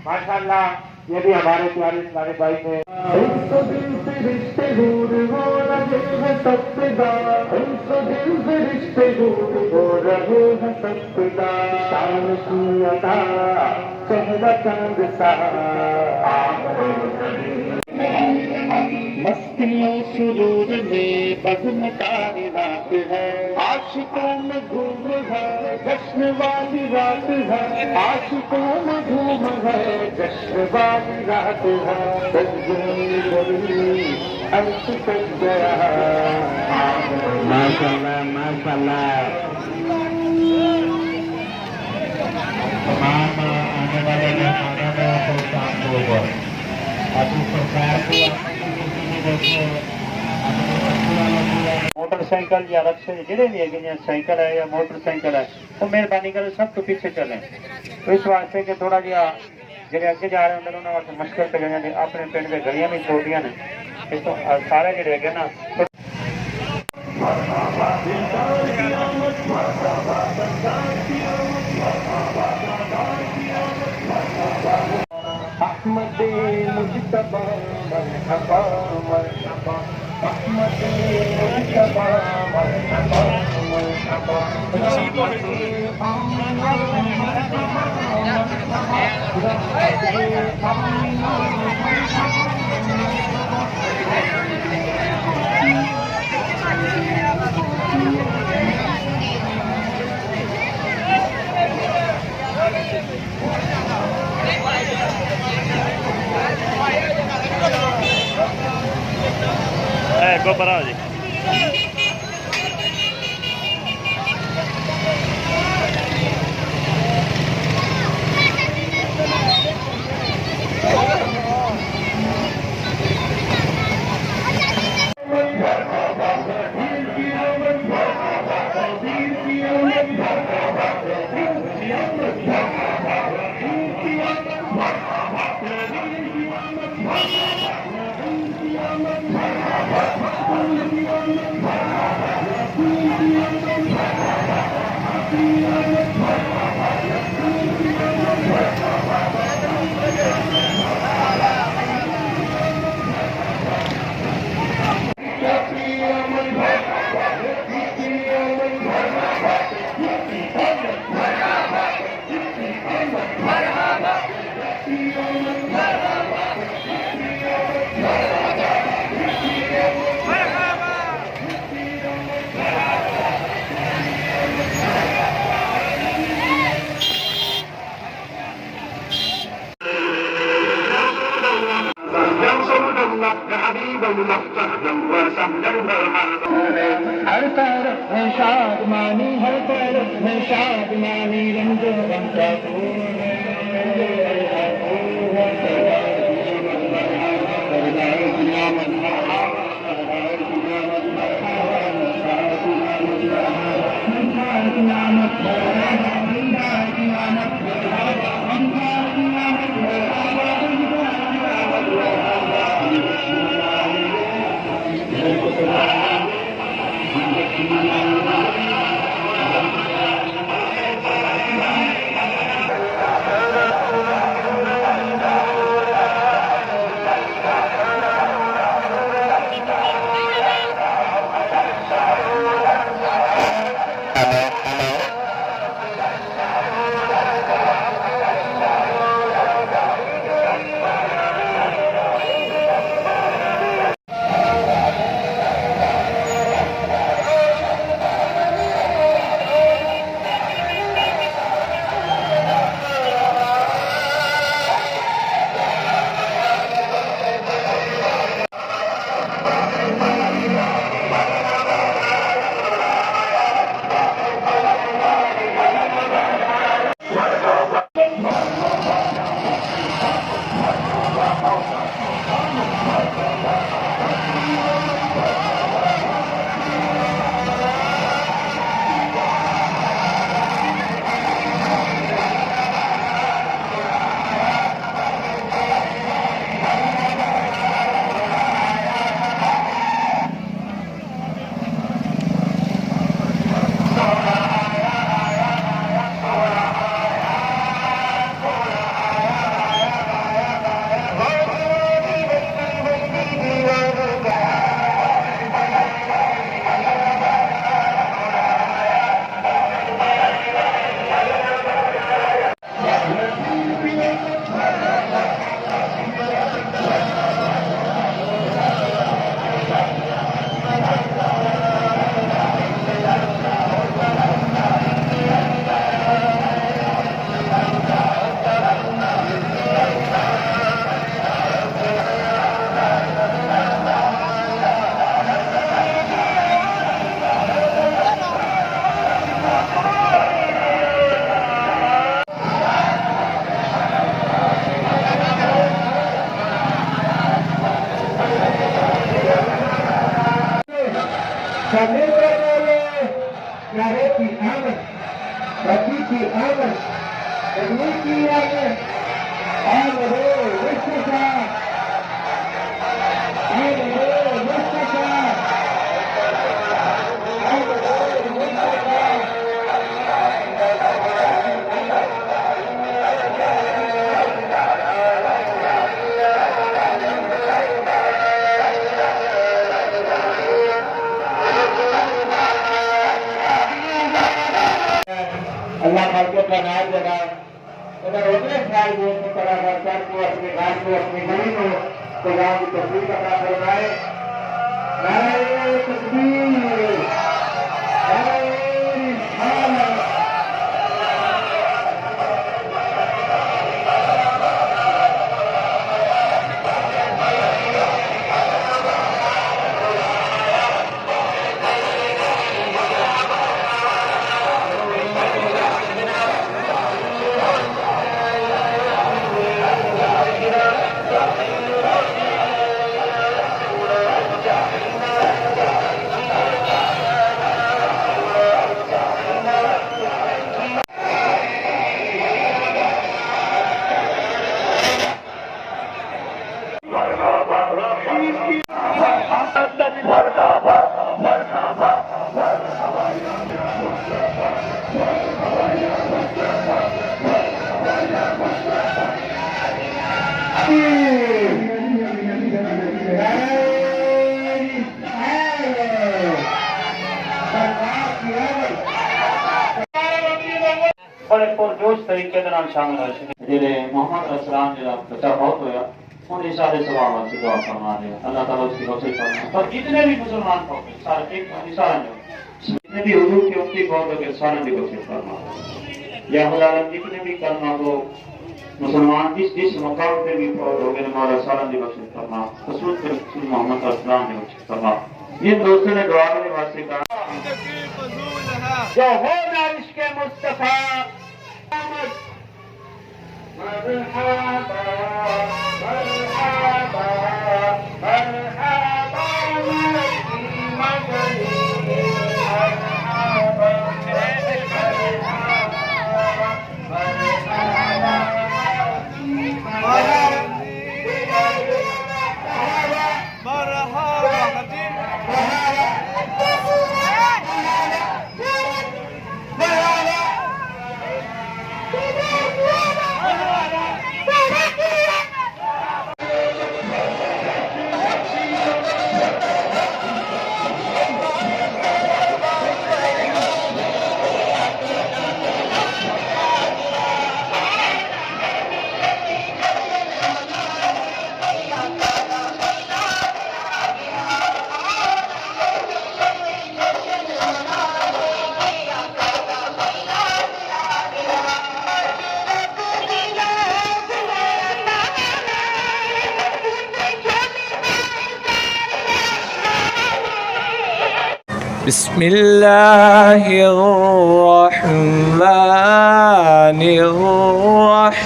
ماشاء اللہ یہ بھی ہمارے پیارے اسلامی بھائی تھے. مست مستیوں سرور میں بزم کاری رات ہے، عاشقوں میں دھوم ہے جشن والی رات ہے، عاشقوں میں دھوم ہے جشن والی رات ہے، سج گئی گلی عرش سج گیا، ماشاء اللہ ماشاء اللہ۔ تمام آنے والے مہمانوں کو شام کو ابھی سرکار کو موٹر سائیکل یا رکشے جڑے بھی ہے، سائیکل ہے یا موٹر سائیکل ہے، تو مہربانی کرو سب تو پیچھے چلیں، تو اس واسطے کہ تھوڑا جہا جڑے اگے جا رہے ہیں انہوں نے مشکل پہ گئے، اپنے پنڈ میں گلیاں بھی چھوٹیاں نے، اس تو سارے جڑے ہے نا احمد مجتبی مرحبا مرحبا، احمد مجتبی مرحبا مرحبا، کو برا جی ہر طرف میں شادمانی، ہر طرف میں شادمانی، رنگ رنگ کا پھول ہے، شامل بولے پیارے کی آمد بچی کی آمد ابنی کی آمد آمدے مصطفیٰ آمدے مصطفیٰ اللہ پاک کا نام لگا اگر اتنے خیال کو اپنی طرح کر کو اپنے گھر کو اپنی گلی کو تو گاؤں کی تصویر عطا فرمائے نعرہ تکبیر نعرہ رسالت بڑے پرجوش طریقے کے نام شامل ہو چکے جڑے محمد اسلام جڑا بچہ بہت ہویا ان اشارے ثواب سے دعا فرما دے اللہ تعالیٰ اس کی روشنی فرما اور جتنے بھی مسلمان ہوتے سارے ایک اشارہ جو جتنے بھی حضور کی امتی بہت ہو کے سارے بھی روشنی فرما یا خدا جتنے بھی کرنا ہو مسلمان جس مقام پہ بھی فوت ہو گئے ہمارا سارا بھی روشنی فرما رسول محمد اسلام نے روشنی فرما یہ دوستوں نے دعا کے واسطے کہا جو ہونا عشق مصطفیٰ مرحبا مرحبا مرحبا بسم اللہ الرحمن الرحیم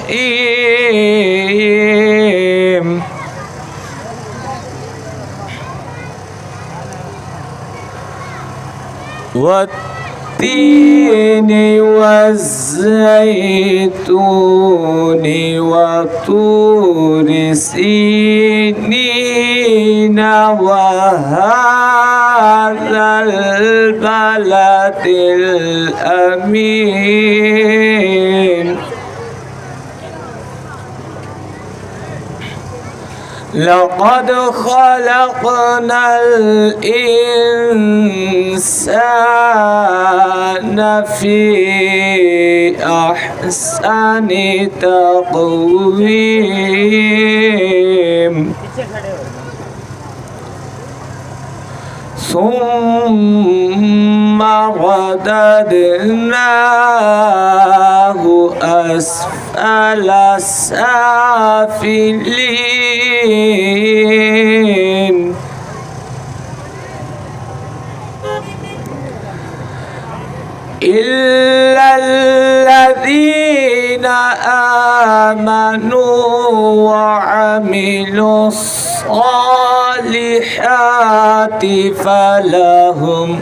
والتین والزیتون وطور سینین وهذا البلد الأمين لقد خلقنا الإنسان في أحسن تقويم ثم رددناه أسفل سافلين إلا الذين آمنوا وعملوا الصالحات الصالحات فلهم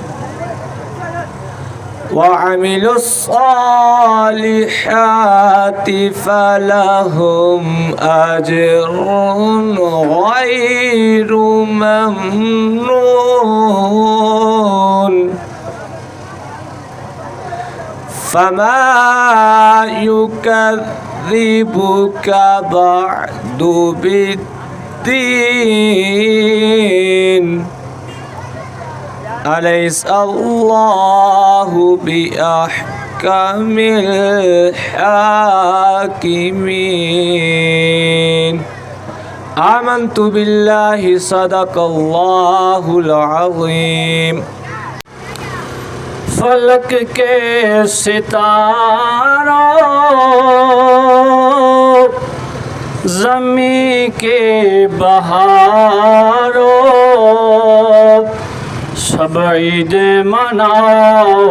وعملوا الصالحات فلهم أجر غير ممنون فما يكذبك بعد بالدين أليس الله بأحكم الحاكمين آمنت بالله صدق الله العظيم فلک کے ستاروں زمین کے بہاروں سب عید مناؤ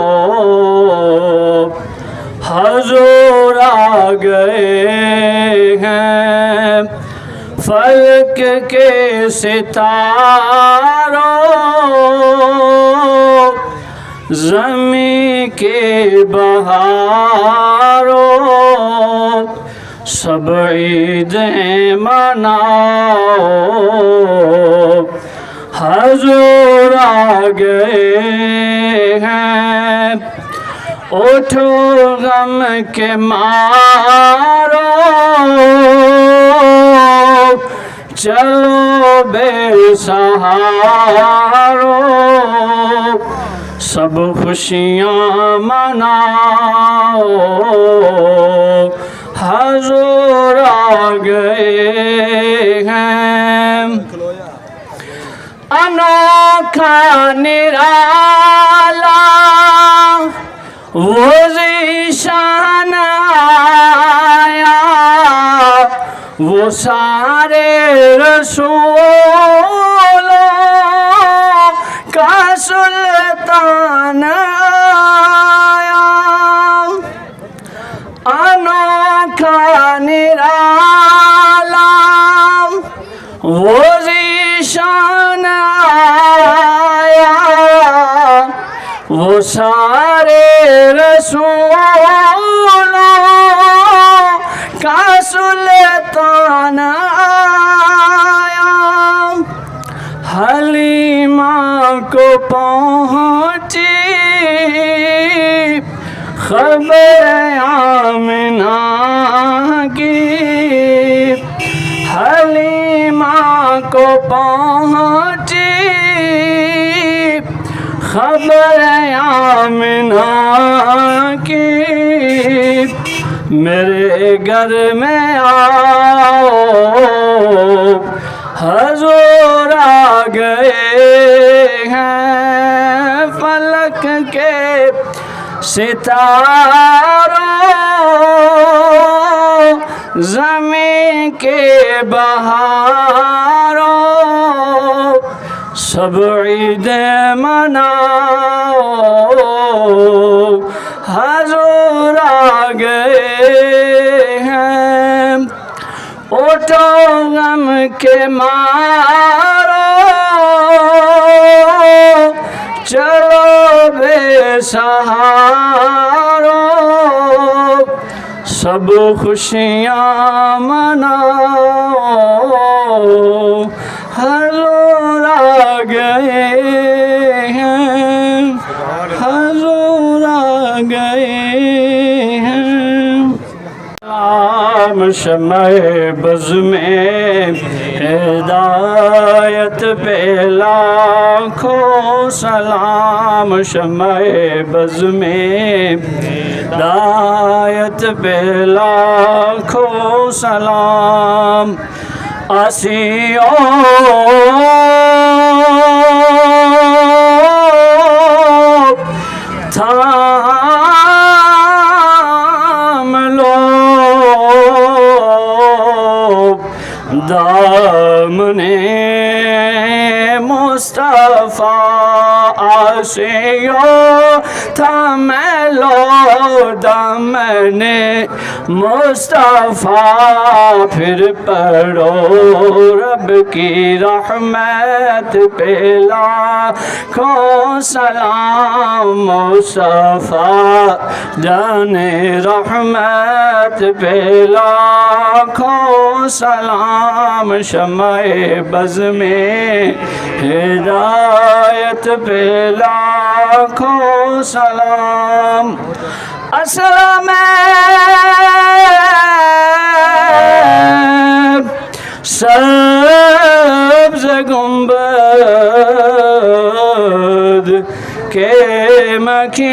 حضور آ گئے ہیں فلک کے ستاروں زمین کے بہاروں سب عیدیں مناؤ حضور آ گئے ہیں اٹھو غم کے مارو چلو بے سہارو سب خوشیاں مناؤ حضور آ گئے ہیں انوکھا نرالا وہ ذیشان آیا وہ سارے رسولوں کا سلطان آیا انوکھا نرالا وہ ذیشان آیا وہ سارے رسولوں کا سلطان آیا حلیمہ کو پہنچی خبر آمنہ کی حلیمہ کو پہنچی خبر آمنہ کی میرے گھر میں آؤ حضور آ گئے ہیں فلک کے ستاروں زمین کے بہاروں سب عیدیں مناؤ حضور آ گئے ہیں اٹھو غم کے مارو چلو بے سہارو سب خوشیاں مناؤ حضور آ گئے ہیں حضور آ گئے ہیں سلام شمع بز میں ہدایت پہ لاکھوں سلام شمع بز میں ہدایت پہ لاکھوں سلام تھام لو دامنے مصطفیٰ آسیوں تھا میں لو دامن مصطفیٰ پھر پڑھو رب کی رحمت پہ لاکھوں سلام مصطفیٰ جانے رحمت پہ لاکھوں سلام شمع بز میں ہدایت پہ لاکھوں سلام اسلام سبز گنبد کے مکین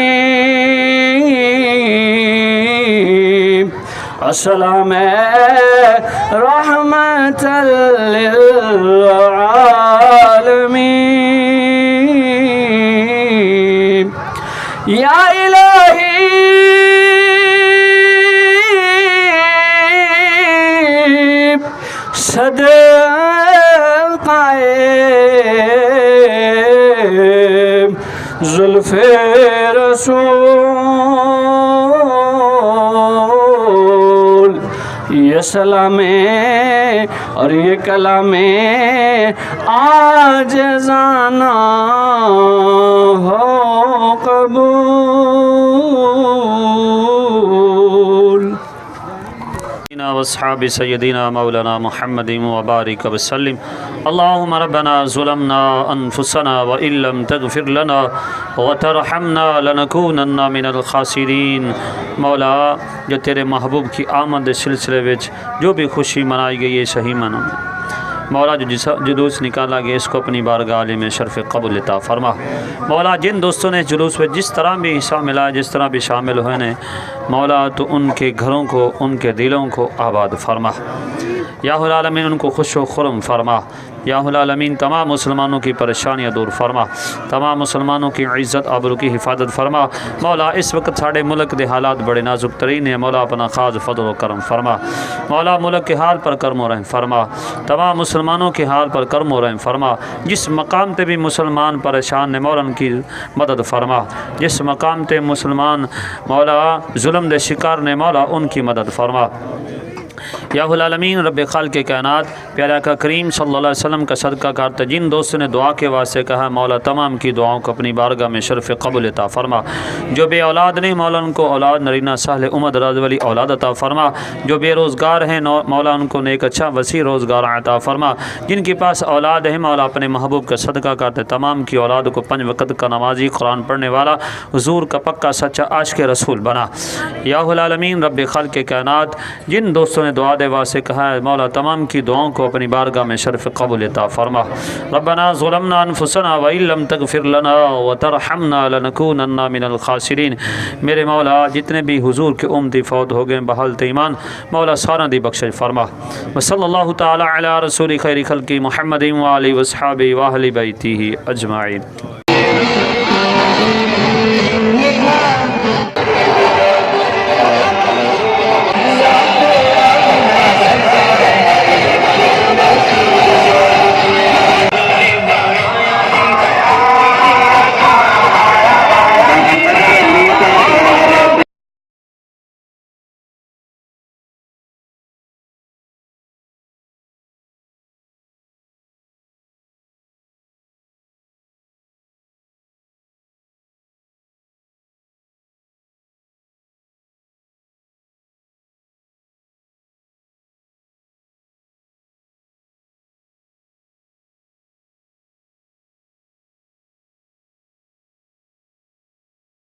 اسلام رحمت للعالمین یا الہی صدقہ زلف رسول یہ سلام اور یہ کلام عاجزانہ ہو قبول واصحاب سیدنا مولانا محمد وبارک وسلم اللهم ربنا ظلمنا انفسنا وان لم تغفر لنا وترحمنا لنكونن من الخاسرین۔ مولا جو تیرے محبوب کی آمد سلسلے وچ جو بھی خوشی منائی گئی ہے صحیح منو مولا جو جلوس نکالا گیا اس کو اپنی بارگاہ میں شرف قبول عطا فرما۔ مولا جن دوستوں نے جلوس میں جس طرح بھی حصہ ملا جس طرح بھی شامل ہوئے نے مولا تو ان کے گھروں کو ان کے دلوں کو آباد فرما یا العالمین، ان کو خوش و خرم فرما یا العالمین، تمام مسلمانوں کی پریشانیاں دور فرما، تمام مسلمانوں کی عزت آبرو کی حفاظت فرما۔ مولا اس وقت ساڑھے ملک دے حالات بڑے نازک ترین ہیں، مولا اپنا خاص فضل و کرم فرما۔ مولا ملک کے حال پر کرم و رحم فرما، تمام مسلمانوں کے حال پر کرم و رحم فرما۔ جس مقام تے بھی مسلمان پریشان نے مولا ان کی مدد فرما، جس مقام تے مسلمان مولا ظلم دے شکار نے مولا ان کی مدد فرما یا العالمین۔ رب خالق کائنات پیارے آقا کریم صلی اللہ علیہ وسلم کا صدقہ کرتے جن دوستوں نے دعا کے واسطے کہا مولا تمام کی دعاؤں کو اپنی بارگاہ میں شرف قبول عطا فرما۔ جو بے اولاد نہیں مولا ان کو اولاد نرینہ سہل عمر راز والی اولاد عطا فرما۔ جو بے روزگار ہیں مولا ان کو نیک اچھا وسیع روزگار عطا فرما۔ جن کے پاس اولاد ہے مولا اپنے محبوب کا صدقہ کرتے تمام کی اولاد کو 5 وقت کا نمازی قرآن پڑھنے والا حضور کا پکا سچا عاشق رسول بنا یا العالمین۔ رب خالق کائنات جن دوستوں نے دعا دے واسطے کہا ہے مولا تمام کی دعاؤں کو اپنی بارگاہ میں شرف قبول عطا فرما۔ ربنا ظلمنا انفسنا وان لم تغفر لنا وترحمنا لنكونن من الخاسرین۔ میرے مولا جتنے بھی حضور کے امتی فوت ہو گئے بحالت ایمان مولا سارا دی بخشش فرما۔ وصلی اللہ تعالی علی رسول خیر خلق محمد وآلہ وصحبہ واہل بیتہ اجمعین۔